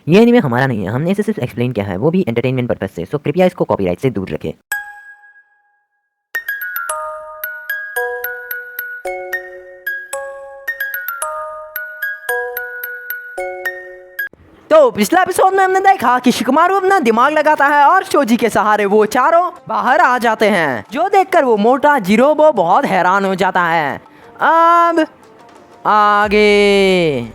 ये एनीमे हमारा नहीं है, हमने इसे सिर्फ एक्सप्लेन किया है, वो भी एंटरटेनमेंट पर्पस से, सो कृपया इसको कॉपीराइट से दूर रखें। तो पिछला एपिसोड में हमने देखा कि शिकमारू अपना दिमाग लगाता है और शोजी के सहारे वो चारों बाहर आ जाते हैं, जो देखकर वो मोटा जिरोबो बहुत हैरान हो जाता है। अब आगे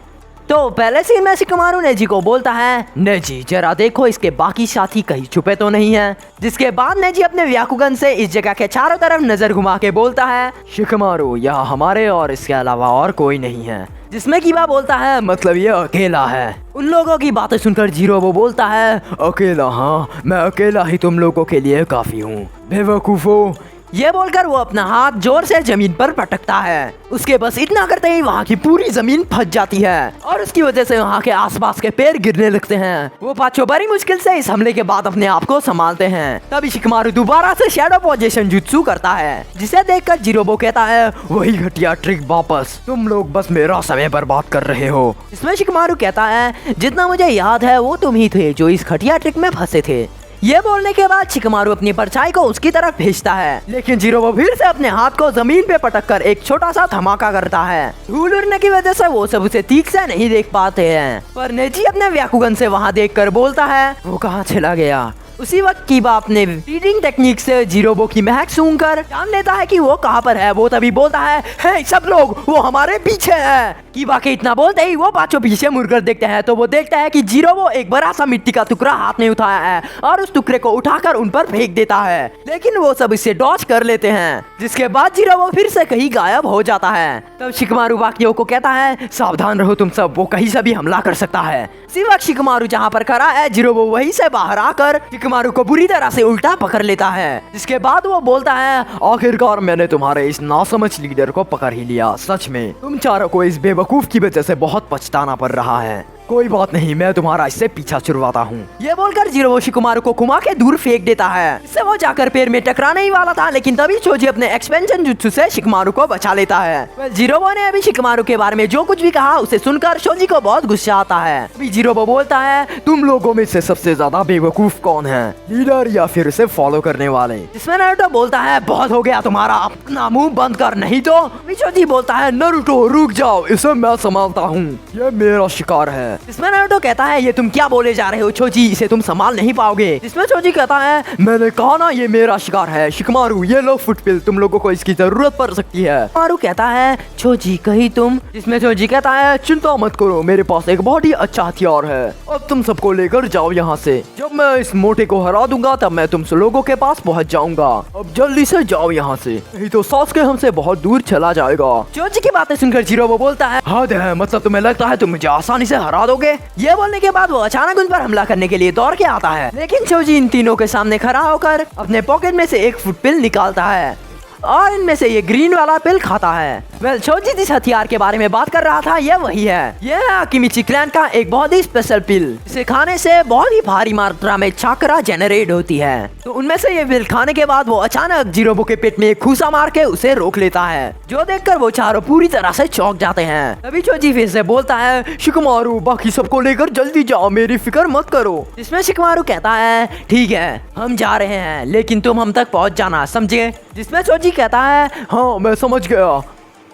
तो पहले सीन में शिकमारू नेजी को बोलता है, नेजी जरा देखो इसके बाकी साथी कहीं छुपे तो नहीं हैं। जिसके बाद नेजी अपने व्याकुगन से इस जगह के चारों तरफ नजर घुमा के बोलता है, शिकमारू यहाँ हमारे और इसके अलावा और कोई नहीं है। जिसमें कीबा बोलता है, मतलब ये अकेला है। उन लोगों की बातें सुनकर जिरोबो बोलता है, अकेला? हाँ, मैं अकेला ही तुम लोगों के लिए काफी हूँ, बेवकूफो। ये बोलकर वो अपना हाथ जोर से जमीन पर पटकता है। उसके बस इतना करते ही वहाँ की पूरी जमीन फट जाती है और उसकी वजह से वहाँ के आसपास के पेड़ गिरने लगते हैं। वो पांचों बड़ी मुश्किल से इस हमले के बाद अपने आप को संभालते हैं। तभी शिकमारू दोबारा से शैडो पोजीशन जुत्सु करता है, जिसे देखकर जिरोबो कहता है, वही घटिया ट्रिक वापस, तुम लोग बस मेरा समय बर्बाद कर रहे हो। इसमें शिकमारू कहता है, जितना मुझे याद है वो तुम ही थे जो इस घटिया ट्रिक में फंसे थे। ये बोलने के बाद शिकमारू अपनी परछाई को उसकी तरफ भेजता है, लेकिन जिरोबो फिर से अपने हाथ को जमीन पे पटक कर एक छोटा सा धमाका करता है। धूल उड़ने की वजह से वो सब उसे ठीक से नहीं देख पाते हैं, पर नेजी अपने व्याकुगन से वहाँ देखकर बोलता है, वो कहाँ चला गया। उसी वक्त कीबा अपने रीडिंग टेक्निक से जिरोबो की महक सूंघकर जान लेता है कि वो कहाँ पर है। वो तभी बोलता है, हे सब लोग, वो हमारे पीछे है। कीबा के इतना बोलते ही वो पांचों पीछे मुड़कर देखते हैं तो वो देखता है कि जिरोबो एक बड़ा सा मिट्टी का टुकड़ा हाथ में उठाया है और उस टुकड़े को उठाकर उन पर फेंक देता है, लेकिन वो सब इससे डॉज कर लेते हैं। जिसके बाद जिरोबो फिर से कहीं गायब हो जाता है। तब शिकमारू बाकियों को कहता है, सावधान रहो तुम सब, वो कहीं से भी हमला कर सकता है। इसी वक्त शिकमारू जहाँ पर खड़ा है, जिरोबो वहीं से बाहर आकर शिकमारू को बुरी तरह से उल्टा पकड़ लेता है। जिसके बाद वो बोलता है, आखिरकार मैंने तुम्हारे इस नासमझ लीडर को पकड़ ही लिया। सच में तुम चारों को इस बेवकूफ की वजह से बहुत पछताना पड़ रहा है। कोई बात नहीं, मैं तुम्हारा इससे पीछा छुड़वाता हूँ। ये बोलकर जिरोबो शिकमारू को घुमा के दूर फेंक देता है। इससे वो जाकर पेड़ में टकराने ही वाला था, लेकिन तभी शोजी अपने एक्सपेंशन जुत्सु से शिकमारू को बचा लेता है। जिरोबो ने अभी शिकमारू के बारे में जो कुछ भी कहा उसे सुनकर शोजी को बहुत गुस्सा आता है। अभी जिरोबो बोलता है, तुम लोगों में से सबसे ज्यादा बेवकूफ कौन है, लीडर या फिर उसे फॉलो करने वाले? इसमें नारुतो बोलता है, बहुत हो गया तुम्हारा, अपना मुंह बंद कर नहीं तो। शोजी बोलता है, नारुतो रुक जाओ, इसे मैं संभालता हूँ, ये मेरा शिकार है। इसमें नारुतो कहता है, ये तुम क्या बोले जा रहे हो छोजी, इसे तुम संभाल नहीं पाओगे। इसमें छोजी कहता है, मैंने कहा ना ये मेरा शिकार है। शिकमारू ये लो फुटपिल, तुम लोगों को इसकी जरूरत पड़ सकती है। शिकमारू कहता है, छोजी कहीं तुम। इसमें छोजी कहता है, चिंता मत करो, मेरे पास एक बहुत ही अच्छा हथियार है, अब तुम सबको लेकर जाओ यहाँ से। जब मैं इस मोटे को हरा दूंगा तब मैं तुम लोगों के पास पहुँच जाऊंगा। अब जल्दी से जाओ यहाँ से, नहीं तो सासुके हमसे बहुत दूर चला जाएगा। छोजी की बातें सुनकर जिरोबो बोलता है, हद है, मतलब तुम्हें लगता है तुम मुझे आसानी से हरा दोगे? ये बोलने के बाद वो अचानक उन पर हमला करने के लिए दौड़ के आता है, लेकिन छोजी इन तीनों के सामने खड़ा होकर अपने पॉकेट में से एक फुटपिल निकालता है और इनमें से ये ग्रीन वाला पिल खाता है। छोजी जिस हथियार के बारे में बात कर रहा था ये वही है। ये है अकिमिची क्लैन का एक बहुत ही स्पेशल पिल। इसे खाने से बहुत ही भारी मात्रा में चाकरा जनरेट होती है। तो उनमें से ये पिल खाने के बाद वो अचानक जिरोबो के पेट में एक घूसा मार के उसे रोक लेता है, जो देखकर वो चारों पूरी तरह से चौंक जाते हैं। तभी छोजी फिर से बोलता है, शिकमारू बाकी सबको लेकर जल्दी जाओ, मेरी फिक्र मत करो। इसमें शिकमारू कहता है, ठीक है हम जा रहे हैं, लेकिन तुम हम तक पहुँच जाना, समझे? जिसमें छोजी कहता है, हाँ मैं समझ गया।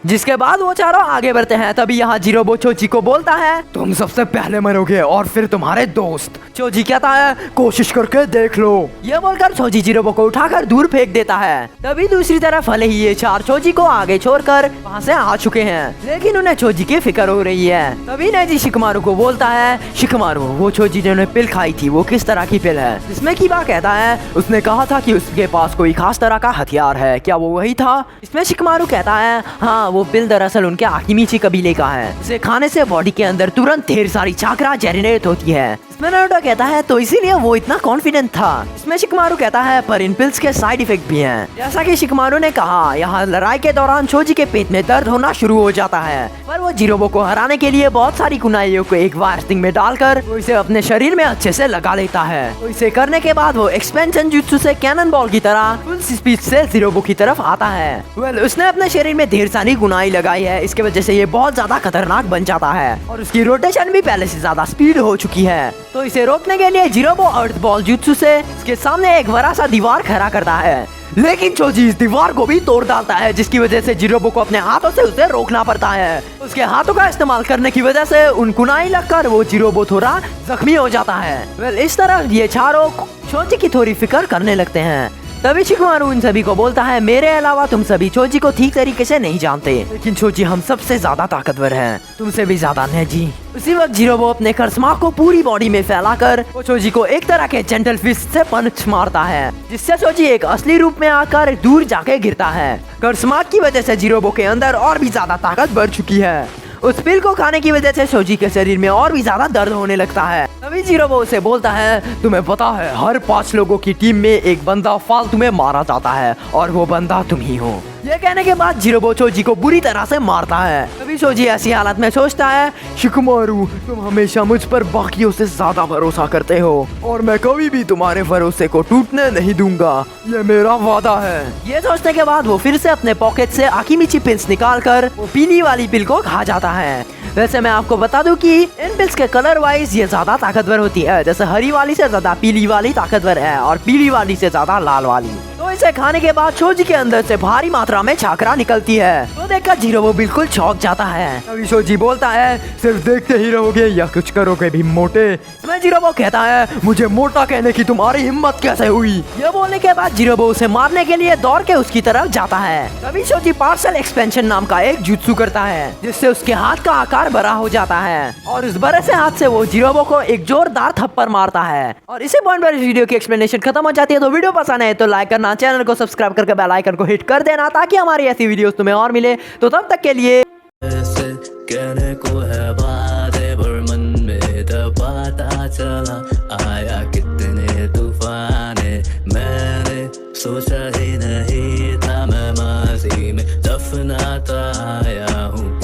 जिसके बाद वो चारों आगे बढ़ते हैं। तभी यहाँ जिरोबो छोजी को बोलता है, तुम सबसे पहले मरोगे और फिर तुम्हारे दोस्त। छोजी कहता है, कोशिश करके देख लो। ये बोलकर छोजी जिरोबो को उठाकर दूर फेंक देता है। तभी दूसरी तरफ भले ही ये चार छोजी को आगे छोड़कर वहाँ से आ चुके हैं, लेकिन उन्हें छोजी की फिक्र हो रही है। तभी नेजी शिकमारू को बोलता है, शिकमारू वो छोजी जिन्होंने पिल खाई थी वो किस तरह की पिल है? इसमें कीबा कहता है, उसने कहा था कि उसके पास कोई खास तरह का हथियार है, क्या वो वही था? इसमें शिकमारू कहता है, हाँ वो पिल दरअसल उनके आकिमिची कबीले का है। इसे खाने से बॉडी के अंदर तुरंत ढेर सारी चाकरा जनरेट होती है। इसमें नारुतो कहता है, तो इसीलिए वो इतना कॉन्फिडेंट था। इसमें शिकमारू कहता है, पर इन पिल्स के साइड इफेक्ट भी हैं। जैसा कि शिकमारू ने कहा, यहाँ लड़ाई के दौरान छोजी के पेट में दर्द होना शुरू हो जाता है, पर वो जिरोबो को हराने के लिए बहुत सारी कुनाइयों को एक बार स्टिंग में डालकर वो इसे अपने शरीर में अच्छे से लगा लेता है। तो इसे करने के बाद वो एक्सपेंशन जुत्सु से कैनन बॉल की तरह फुल स्पीड से जिरोबो की तरफ आता है। उसने अपने शरीर में ढेर सारी गुनाई लगाई है, इसके वजह से ये बहुत ज्यादा खतरनाक बन जाता है और उसकी रोटेशन भी पहले से ज्यादा स्पीड हो चुकी है। तो इसे रोकने के लिए जिरोबो अर्थ बॉल जुत्सु से इसके सामने एक बड़ा सा दीवार खड़ा करता है, लेकिन चोजी इस दीवार को भी तोड़ डालता है, जिसकी वजह से जिरोबो को अपने हाथों से उसे रोकना पड़ता है। उसके हाथों का इस्तेमाल करने की वजह से उन कुनाई लगकर वो जिरोबो थोड़ा जख्मी हो जाता है। वेल इस तरह ये चारों चोजी की थोड़ी फिक्र करने लगते हैं। तभी शिकुमारू इन सभी को बोलता है, मेरे अलावा तुम सभी चोजी को ठीक तरीके से नहीं जानते, लेकिन चोजी हम सबसे ज्यादा ताकतवर हैं, तुमसे भी ज्यादा नेजी। उसी वक्त जिरोबो अपने कर्स्मा को पूरी बॉडी में फैलाकर वो चोजी को एक तरह के जेंटल फिस्ट से पंच मारता है, जिससे चोजी एक असली रूप में आकर दूर जाके गिरता है। कर्स्मा की वजह से जिरोबो के अंदर और भी ज्यादा ताकत बढ़ चुकी है। उस पिल को खाने की वजह से चोजी के शरीर में और भी ज्यादा दर्द होने लगता है। तभी जिरोबो उसे बोलता है, तुम्हें पता है हर 5 लोगों की टीम में एक बंदा फालतू में मारा जाता है और वो बंदा तुम ही हो। ये कहने के बाद जिरोबो चोजी को बुरी तरह से मारता है। तभी चोजी ऐसी हालत में सोचता है, शिकुमारू तुम हमेशा मुझ पर बाकियों से ज्यादा भरोसा करते हो और मैं कभी भी तुम्हारे भरोसे को टूटने नहीं दूंगा, ये मेरा वादा है। ये सोचने के बाद वो फिर से अपने पॉकेट से आकिमिची पिल्स निकाल कर वो पीली वाली पिल को खा जाता है। वैसे मैं आपको बता दूं कि इन पिल्स के कलर वाइज ये ज्यादा ताकतवर होती है, जैसे हरी वाली से ज्यादा पीली वाली ताकतवर है और पीली वाली से ज्यादा लाल वाली। तो इसे खाने के बाद चोजी के अंदर से भारी मात्रा में छाकरा निकलती है। तो देखकर जिरोबो बिल्कुल चौंक जाता है। तभी चोजी बोलता है, सिर्फ देखते ही रहोगे या कुछ करोगे भी मोटे? मैं जिरोबो कहता है, मुझे मोटा कहने की तुम्हारी हिम्मत कैसे हुई? ये बोलने के बाद जिरोबो उसे मारने के लिए दौड़ के उसकी तरफ जाता है। तभी चोजी पार्सल एक्सपेंशन नाम का एक जुत्सु करता है, जिससे उसके हाथ का आकार बड़ा हो जाता है और उस बड़े से हाथ से वो जिरोबो को एक जोरदार थप्पड़ मारता है। और इसी पॉइंट पर इस वीडियो की एक्सप्लेनेशन खत्म हो जाती है। तो वीडियो पसंद है तो लाइक करना, चैनल को सब्सक्राइब करके बेल आइकन को हिट कर देना ताकि हमारी ऐसी वीडियोस तुम्हें और मिले। तो तब तक के लिए कहने को है बातें पर मन में दबाता चला, आया कितने तूफाने मैंने सोचा ही नहीं था, मैं माजी में दफनाता आया हूँ।